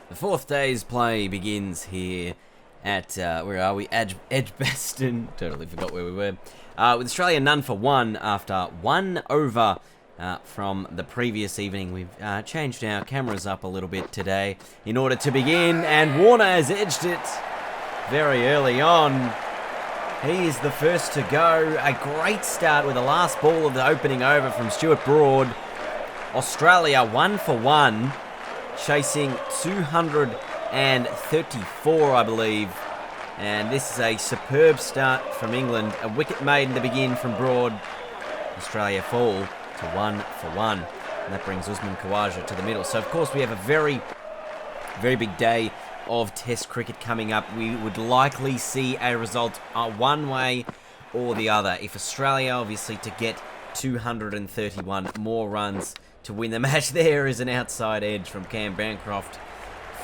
The fourth day's play begins here at, where are we? Edgbaston. Totally forgot where we were. With Australia none for one after 1 over from the previous evening. We've changed our cameras up a little bit today in order to begin, and Warner has edged it very early on. He is the first to go. A great start with the last ball of the opening over from Stuart Broad. Australia 1 for 1, chasing 234, I believe. And this is a superb start from England. A wicket made in the begin from Broad. Australia fall to 1 for 1. And that brings Usman Khawaja to the middle. So, of course, we have a very, very big day of Test cricket coming up. We would likely see a result one way or the other. If Australia, obviously, to get 231 more runs to win the match, there is an outside edge from Cam Bancroft.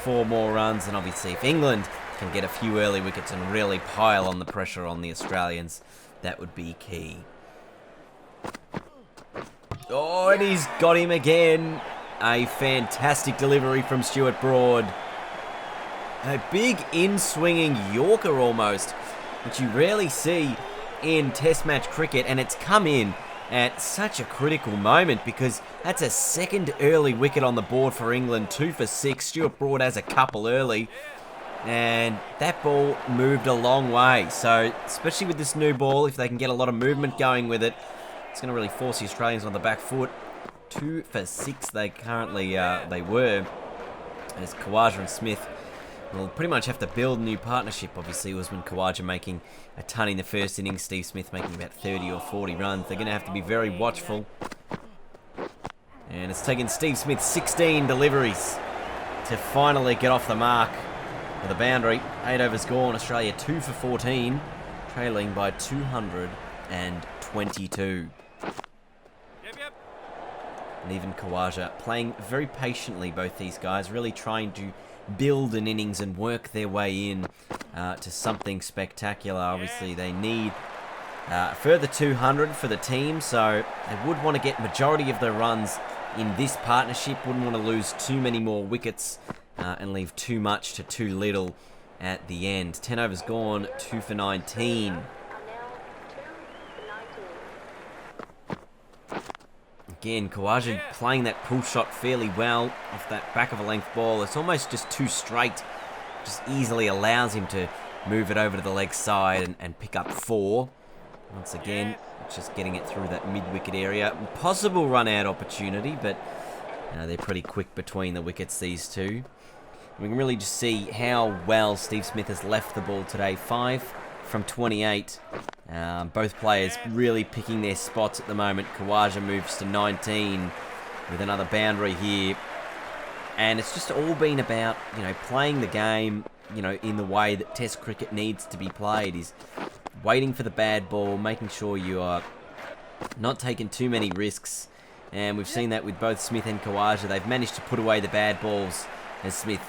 4 more runs, and obviously if England can get a few early wickets and really pile on the pressure on the Australians, that would be key. Oh, and he's got him again. A fantastic delivery from Stuart Broad. A big in-swinging Yorker almost, which you rarely see in Test match cricket, and it's come in at such a critical moment because that's a second early wicket on the board for England. 2 for 6. Stuart Broad has a couple early, and that ball moved a long way. So, especially with this new ball, if they can get a lot of movement going with it, it's going to really force the Australians on the back foot. 2 for 6 they currently they were, as Khawaja and Smith will pretty much have to build a new partnership. Obviously, Usman Khawaja making a ton in the first innings, Steve Smith making about 30 or 40 runs. They're going to have to be very watchful. And it's taken Steve Smith 16 deliveries to finally get off the mark with a boundary. 8 overs gone, Australia 2 for 14, trailing by 222. And even Khawaja playing very patiently, both these guys, really trying to build an innings and work their way in to something spectacular. Obviously, they need a further 200 for the team, so they would want to get majority of their runs in this partnership. Wouldn't want to lose too many more wickets and leave too much to too little at the end. 10 overs gone, 2 for 19. Again, Khawaja playing that pull shot fairly well off that back of a length ball. It's almost just too straight. Just easily allows him to move it over to the leg side and pick up 4. Once again, just getting it through that mid-wicket area. Possible run-out opportunity, but they're pretty quick between the wickets, these two. We can really just see how well Steve Smith has left the ball today. 5 from 28. Both players really picking their spots at the moment. Khawaja moves to 19 with another boundary here. And it's just all been about, playing the game, in the way that Test cricket needs to be played. Is waiting for the bad ball, making sure you are not taking too many risks. And we've seen that with both Smith and Khawaja. They've managed to put away the bad balls as Smith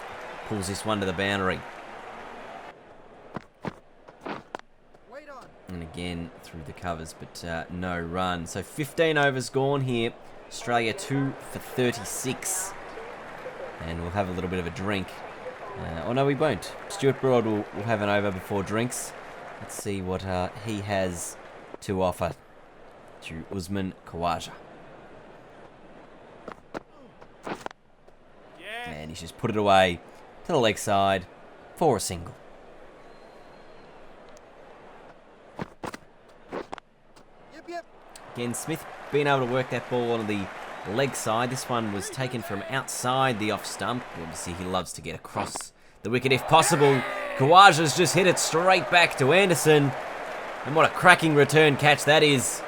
pulls this one to the boundary. And again through the covers, but no run. So 15 overs gone here. Australia 2 for 36. And we'll have a little bit of a drink. Oh no, we won't. Stuart Broad will have an over before drinks. Let's see what he has to offer to Usman Khawaja. And he's just put it away to the leg side for a single. Again, Smith being able to work that ball on the leg side. This one was taken from outside the off stump. Obviously, he loves to get across the wicket if possible. Khawaja's just hit it straight back to Anderson. And what a cracking return catch that is.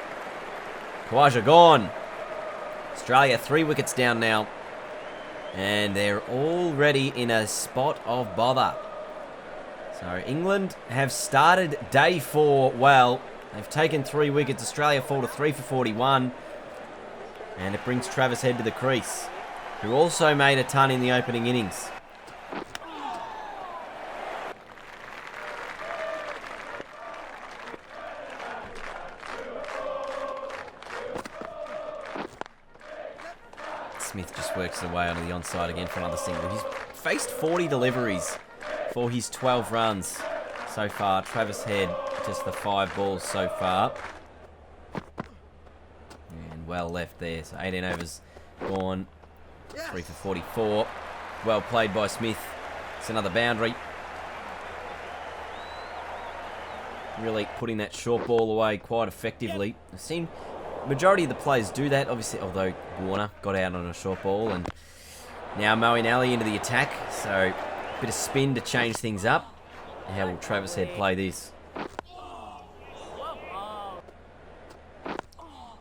Khawaja gone. Australia 3 wickets down now. And they're already in a spot of bother. So England have started day 4 well. They've taken 3 wickets. Australia fall to 3 for 41. And it brings Travis Head to the crease, who also made a ton in the opening innings. Smith just works it away onto the onside again for another single. He's faced 40 deliveries for his 12 runs so far. Travis Head, just the 5 balls so far. And well left there. So 18 overs gone. 3 for 44. Well played by Smith. It's another boundary. Really putting that short ball away quite effectively. I've seen majority of the players do that, obviously, although Warner got out on a short ball. And now Moeen Ali into the attack. So a bit of spin to change things up. How will Travis Head play this?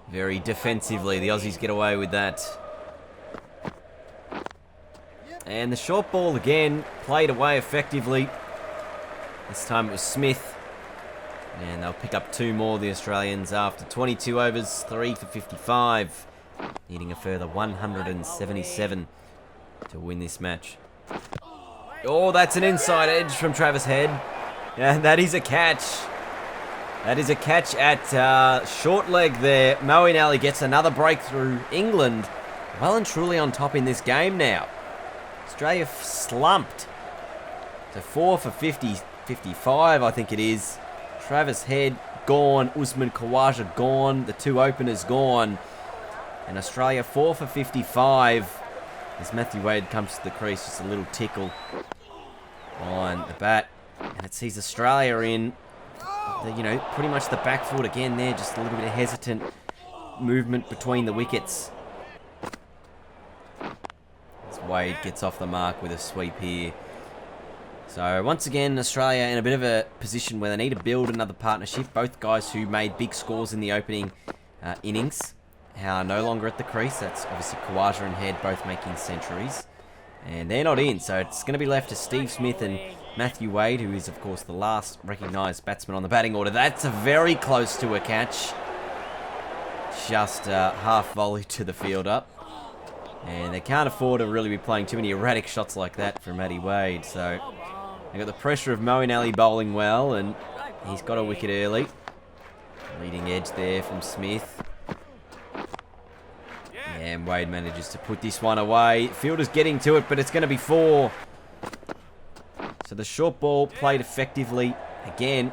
Very defensively, the Aussies get away with that. And the short ball again, played away effectively. This time it was Smith. And they'll pick up 2 more, the Australians, after 22 overs, 3 for 55. Needing a further 177 to win this match. Oh, that's an inside edge from Travis Head. And that is a catch. That is a catch at short leg there. Moeen Ali gets another breakthrough. England well and truly on top in this game now. Australia slumped to 4 for 50, 55, I think it is. Travis Head gone, Usman Khawaja gone, the 2 openers gone. And Australia 4 for 55 as Matthew Wade comes to the crease, just a little tickle on the bat. And it sees Australia in, pretty much the back foot again there, just a little bit of hesitant movement between the wickets. As Wade gets off the mark with a sweep here. So once again, Australia in a bit of a position where they need to build another partnership. Both guys who made big scores in the opening innings are no longer at the crease. That's obviously Khawaja and Head both making centuries. And they're not in, so it's going to be left to Steve Smith and Matthew Wade, who is, of course, the last recognised batsman on the batting order. That's a very close to a catch. Just half volley to the fielder. And they can't afford to really be playing too many erratic shots like that from Matty Wade, so they got the pressure of Moeen Ali bowling well, and he's got a wicket early. Leading edge there from Smith. And Wade manages to put this one away. Fielder's getting to it, but it's going to be 4. So the short ball played effectively again,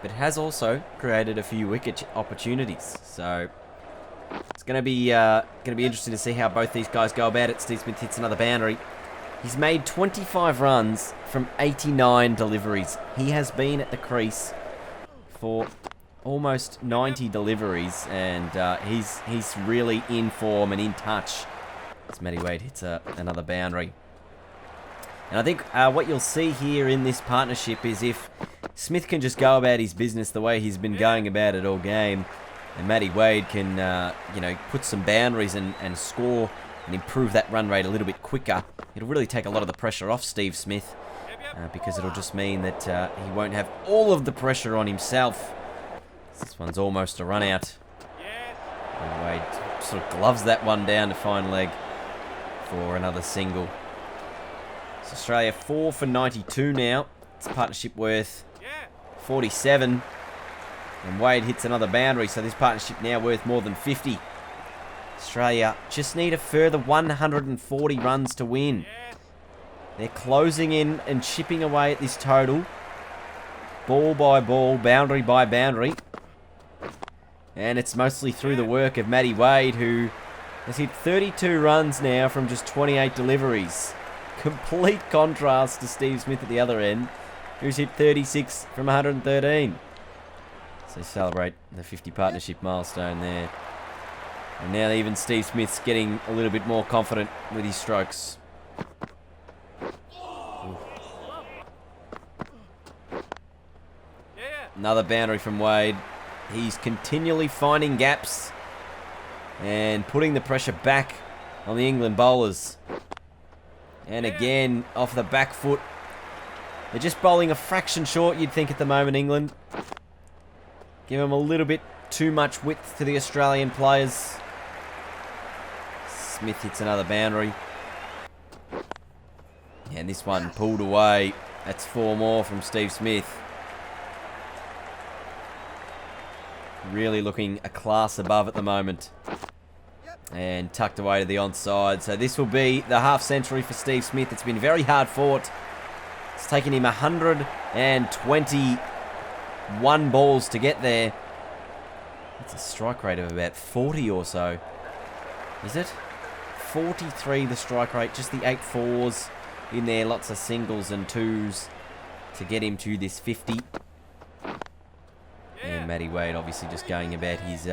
but has also created a few wicket opportunities. So it's going to be interesting to see how both these guys go about it. Steve Smith hits another boundary. He's made 25 runs from 89 deliveries. He has been at the crease for almost 90 deliveries, and he's really in form and in touch as Matty Wade hits another boundary. And I think what you'll see here in this partnership is if Smith can just go about his business the way he's been going about it all game, and Matty Wade can put some boundaries and score and improve that run rate a little bit quicker, it'll really take a lot of the pressure off Steve Smith, because it'll just mean that he won't have all of the pressure on himself. This one's almost a run out. And Wade sort of gloves that one down to fine leg for another single. So Australia 4 for 92 now. It's a partnership worth 47. And Wade hits another boundary, so this partnership now worth more than 50. Australia just need a further 140 runs to win. They're closing in and chipping away at this total. Ball by ball, boundary by boundary. And it's mostly through the work of Matty Wade, who has hit 32 runs now from just 28 deliveries. Complete contrast to Steve Smith at the other end, who's hit 36 from 113. So celebrate the 50 partnership milestone there. And now even Steve Smith's getting a little bit more confident with his strokes. Another boundary from Wade. He's continually finding gaps and putting the pressure back on the England bowlers. And again, off the back foot. They're just bowling a fraction short, you'd think, at the moment, England. Give them a little bit too much width to the Australian players. Smith hits another boundary. And this one pulled away. That's 4 more from Steve Smith. Really looking a class above at the moment. And tucked away to the onside. So this will be the half century for Steve Smith. It's been very hard fought. It's taken him 121 balls to get there. It's a strike rate of about 40 or so. Is it? 43 the strike rate. Just the 8 fours in there. Lots of singles and twos to get him to this 50. And Matty Wade obviously just going about his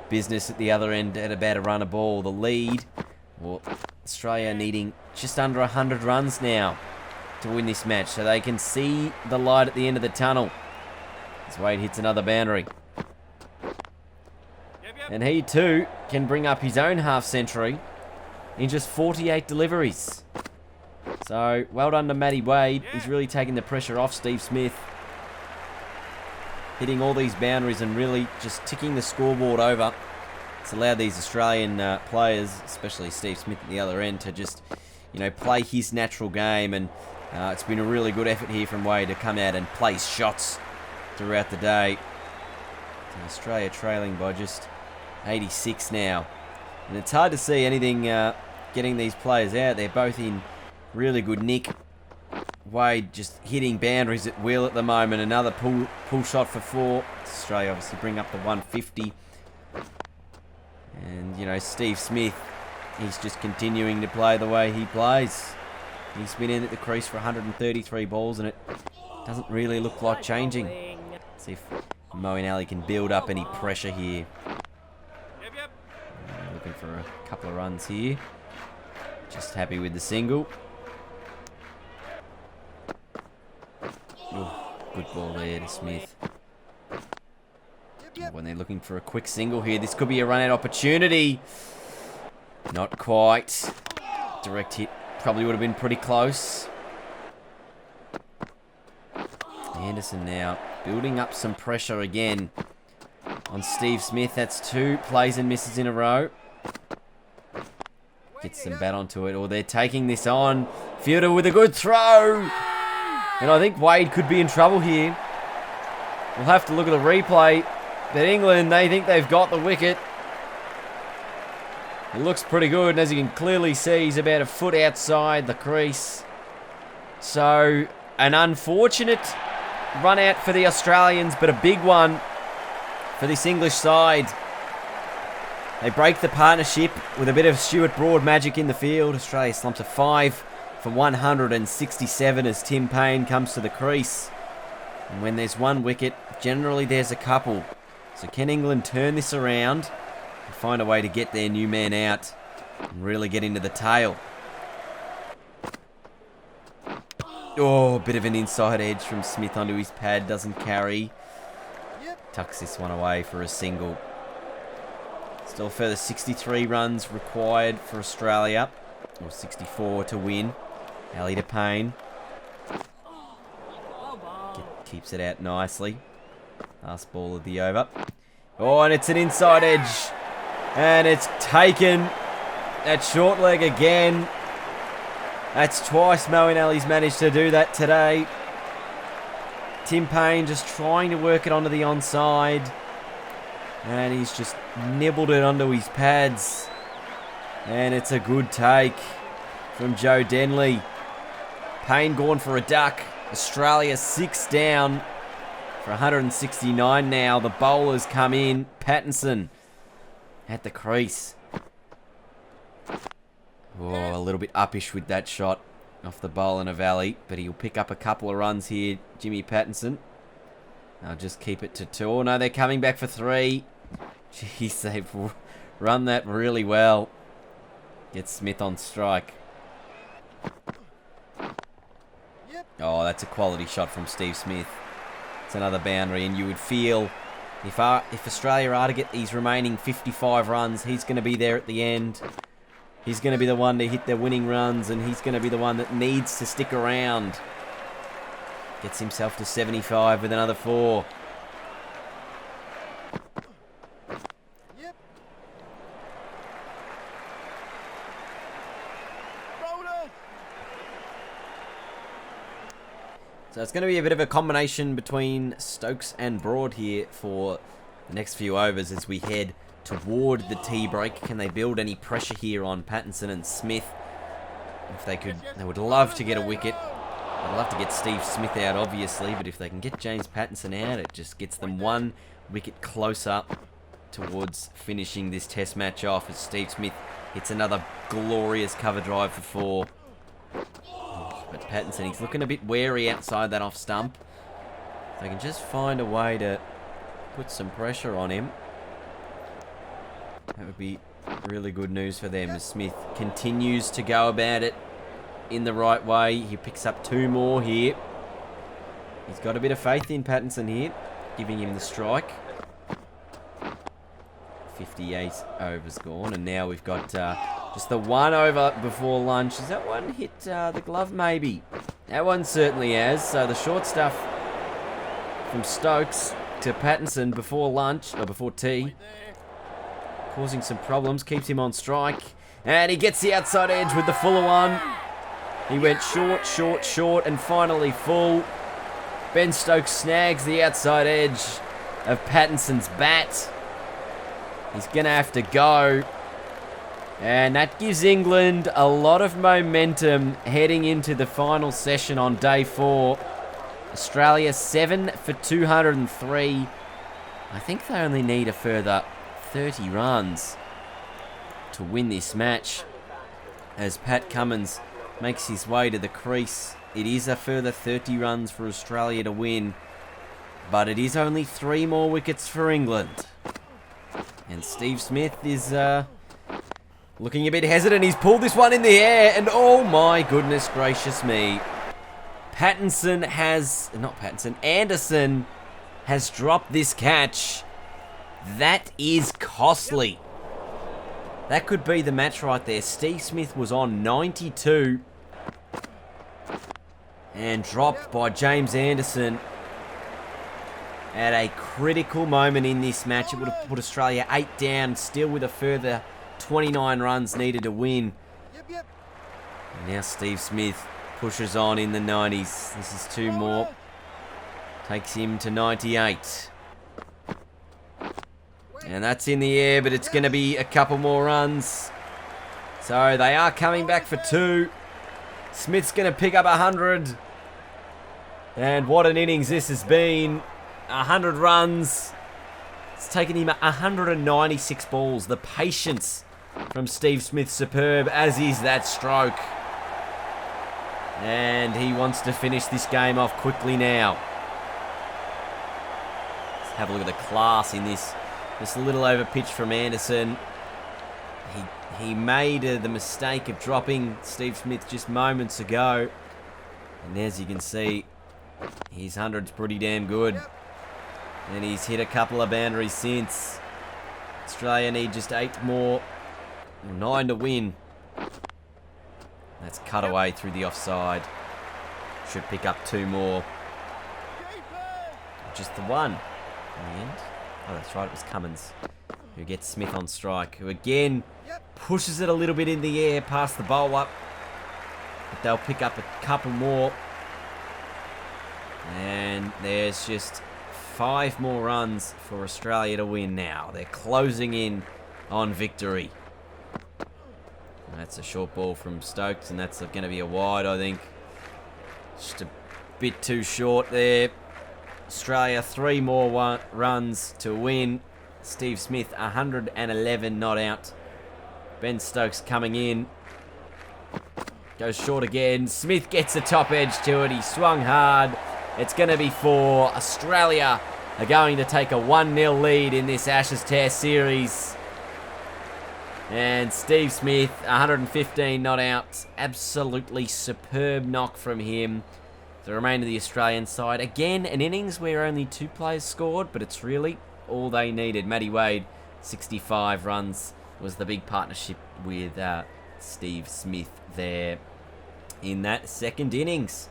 business at the other end at about a run a ball. The lead. Well, Australia needing just under 100 runs now to win this match, so they can see the light at the end of the tunnel. As Wade hits another boundary. And he too can bring up his own half century in just 48 deliveries. So well done to Matty Wade. He's really taking the pressure off Steve Smith. Hitting all these boundaries and really just ticking the scoreboard over. It's allowed these Australian players, especially Steve Smith at the other end, to just, play his natural game. And it's been a really good effort here from Wade to come out and place shots throughout the day. So Australia trailing by just 86 now. And it's hard to see anything getting these players out. They're both in really good nick. Wade just hitting boundaries at will at the moment. Another pull shot for 4. Australia obviously bring up the 150. And, Steve Smith, he's just continuing to play the way he plays. He's been in at the crease for 133 balls and it doesn't really look like changing. Let's see if Moeen Ali can build up any pressure here. Looking for a couple of runs here. Just happy with the single. Oh, good ball there to Smith. When they're looking for a quick single here, this could be a run-out opportunity. Not quite. Direct hit probably would have been pretty close. Anderson now building up some pressure again on Steve Smith. That's 2 plays and misses in a row. Gets some bat onto it, or they're taking this on. Fielder with a good throw. And I think Wade could be in trouble here. We'll have to look at the replay. But England, they think they've got the wicket. It looks pretty good, and as you can clearly see, he's about a foot outside the crease. So, an unfortunate run out for the Australians, but a big one for this English side. They break the partnership with a bit of Stuart Broad magic in the field. Australia slumps a 5 for 167 as Tim Payne comes to the crease. And when there's one wicket, generally there's a couple. So can England turn this around and find a way to get their new man out and really get into the tail? Oh, a bit of an inside edge from Smith onto his pad, doesn't carry. Tucks this one away for a single. Still a further 63 runs required for Australia, or 64 to win. Ali to Payne. Keeps it out nicely. Last ball of the over. Oh, and it's an inside edge. And it's taken. That short leg again. That's twice Moeen Ali's managed to do that today. Tim Payne just trying to work it onto the onside. And he's just nibbled it onto his pads. And it's a good take from Joe Denley. Payne gone for a duck. Australia 6 down for 169 now. The bowlers come in. Pattinson at the crease. Oh, a little bit uppish with that shot off the bowl in a valley, but he'll pick up a couple of runs here, Jimmy Pattinson. I'll just keep it to 2. Oh, no, they're coming back for 3. Jeez, they've run that really well. Gets Smith on strike. Oh, that's a quality shot from Steve Smith. It's another boundary, and you would feel if Australia are to get these remaining 55 runs, he's going to be there at the end. He's going to be the one to hit their winning runs, and he's going to be the one that needs to stick around. Gets himself to 75 with another 4. Yep. So it's going to be a bit of a combination between Stokes and Broad here for the next few overs as we head toward the tea break. Can they build any pressure here on Pattinson and Smith? If they could, they would love to get a wicket. I'd love to get Steve Smith out, obviously, but if they can get James Pattinson out, it just gets them one wicket closer towards finishing this test match off as Steve Smith hits another glorious cover drive for 4. But Pattinson, he's looking a bit wary outside that off stump. If they can just find a way to put some pressure on him, that would be really good news for them as Smith continues to go about it in the right way. He picks up 2 more here. He's got a bit of faith in Pattinson here, giving him the strike. 58 overs gone, and now we've got just the 1 over before lunch. Has that one hit the glove? Maybe. That one certainly has. So the short stuff from Stokes to Pattinson before lunch, or before tea, causing some problems, keeps him on strike. And he gets the outside edge with the fuller one. He went short, short, short, and finally full. Ben Stokes snags the outside edge of Pattinson's bat. He's going to have to go. And that gives England a lot of momentum heading into the final session on day 4. Australia 7 for 203. I think they only need a further 30 runs to win this match as Pat Cummins makes his way to the crease. It is a further 30 runs for Australia to win, but it is only 3 more wickets for England. And Steve Smith is looking a bit hesitant. He's pulled this one in the air, and oh my goodness gracious me. Anderson has dropped this catch. That is costly. That could be the match right there. Steve Smith was on 92 and dropped by James Anderson at a critical moment in this match. It would have put Australia 8 down, still with a further 29 runs needed to win. And now Steve Smith pushes on in the 90s. This is 2 more. Takes him to 98. And that's in the air, but it's going to be a couple more runs. So they are coming back for 2. Smith's going to pick up 100. And what an innings this has been. 100 runs. It's taken him 196 balls. The patience from Steve Smith, superb, as is that stroke. And he wants to finish this game off quickly now. Let's have a look at the class in this. Just a little over pitch from Anderson. He made the mistake of dropping Steve Smith just moments ago. And as you can see, his 100's pretty damn good. And he's hit a couple of boundaries since. Australia need just 8 more. 9 to win. That's cut away through the offside. Should pick up 2 more. Just the 1 in the end. Oh, that's right, it was Cummins who gets Smith on strike, who again pushes it a little bit in the air past the bowler. But they'll pick up a couple more. And there's just 5 more runs for Australia to win now. They're closing in on victory. And that's a short ball from Stokes, and that's going to be a wide, I think. Just a bit too short there. Australia 3 more runs to win. Steve Smith 111 not out. Ben Stokes coming in. Goes short again. Smith gets the top edge to it. He swung hard. It's going to be 4. Australia are going to take a 1-0 lead in this Ashes Test series. And Steve Smith 115 not out. Absolutely superb knock from him. The remainder of the Australian side. Again, an innings where only 2 players scored, but it's really all they needed. Matty Wade, 65 runs, was the big partnership with Steve Smith there in that second innings.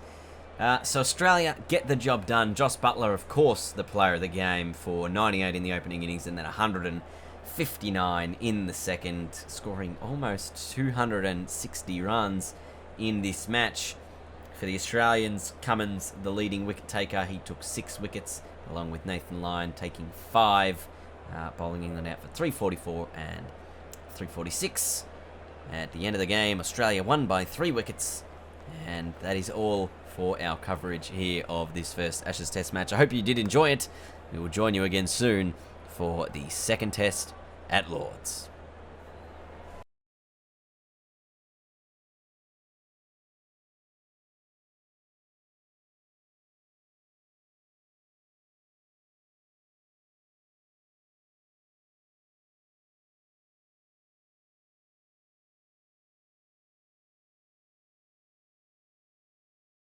So Australia get the job done. Joss Buttler, of course, the player of the game for 98 in the opening innings and then 159 in the second, scoring almost 260 runs in this match. For the Australians, Cummins, the leading wicket taker, he took 6 wickets, along with Nathan Lyon taking 5. Bowling England out for 344 and 346. At the end of the game, Australia won by 3 wickets. And that is all for our coverage here of this first Ashes Test match. I hope you did enjoy it. We will join you again soon for the second test at Lord's.